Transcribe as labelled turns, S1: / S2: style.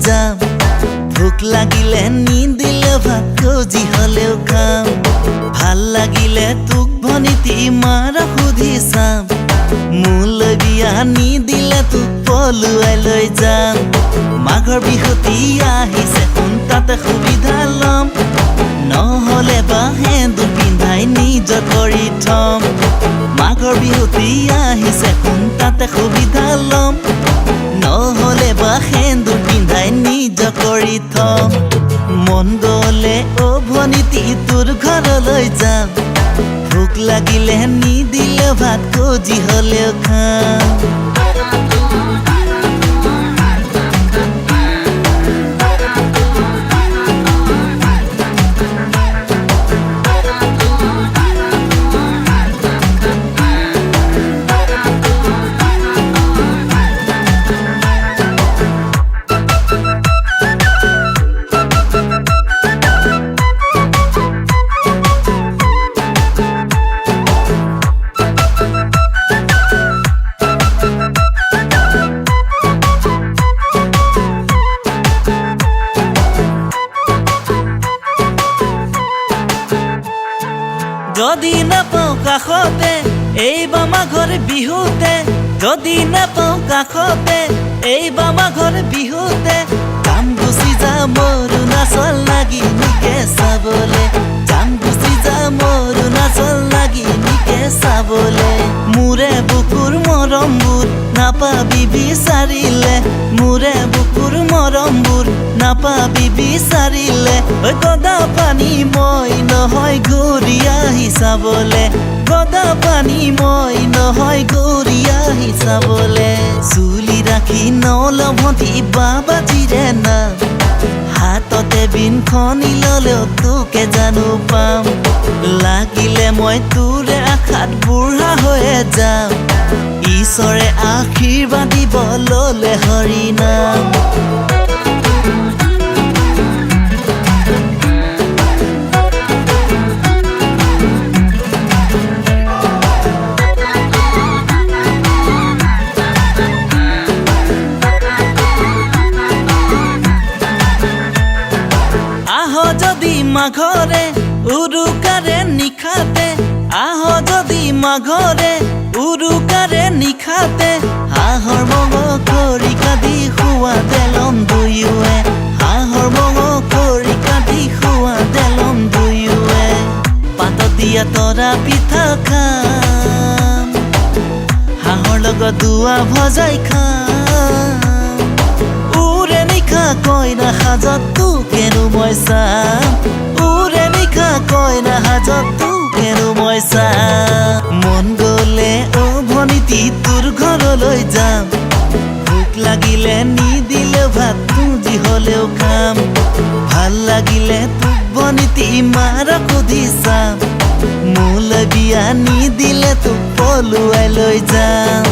S1: যাম ভোক লাগিলে নিদিলে ভাত খোজি হলেও খাম ভাল লাগিলে তোক ভনিতি মাৰ সুধি চাম মোলৈ বিয়া নিদিলে তোক পলুৱাই লৈ যাম মাঘৰ বিহুতি আহিছে কোন তাতে সুবিধা লম নহলে বাহেন্দু পিন্ধাই নিজৰ কৰি থম মাঘৰ বিহুতি আহিছে কোন তাতে সুবিধা লম নহলে বাহেন্দু পিন্ধাই নিজৰ কৰি থম মন গলে ভনিতি তোৰ ঘৰলৈ যাম ভোক লাগিলে নিদিলে ভাত খোজি হলেও খাম যদি নাপাওঁ কাষতে এইবাৰ মাঘৰ বিহুতে যদি নাপাওঁ কাষতে এইবাৰ মাঘৰ বিহুতে যাম গুচি যাম অৰুণাচল নাগিনীকে চাবলে যাম গুচি যাম অৰুণাচল নাগিনীকে চাবলে মোৰে বুকুৰ মৰমবোৰ নাপাবি বিচাৰিলে মোৰে বুকুৰ মৰমবোৰ নাপাবি বিচাৰিলে গদা পানী মই নহয় ঘূৰি আহি চাবলে গদা পানী মই নহয় ঘূৰি আহি চাবলে চুলি ৰাখি নলভতি বাবাজিৰে না হাততে বিনখনি ললেও তোকে জানো পাম লাগিলে মই তোৰে আশাত বুঢ়া হৈয়ে যাম ঈশ্বৰে আশীৰ্বাদ দিব ললে হৰি নাম যদি মাঘৰে উৰুকাৰে নিশাতে আহ যদি মাঘৰে উৰুকাৰে নিশাতে হাঁহৰ মঙহ খৰিকা দি খুৱা দেলম দুয়োৱে হাঁহৰ মঙহ খৰিকা দি খুৱা দেলম দুয়োৱে পাতত দিয়া তৰা পিঠা খাম হাঁহৰ লগত দুৱা ভজাই খাম উৰে নিশা কইনা সাজত তোকেনো মই চাম উৰে নিশা কইনা সাজত তোকেনো মই চাম মন গলে ভনিতি তোৰ ঘৰলৈ যাম ভোক লাগিলে নিদিলে ভাত খুজি হলেও খাম ভাল লাগিলে তোক ভনিতি মাৰ সুধি চাম মোলৈ বিয়া নিদিলে তোক পলুৱাই লৈ যাম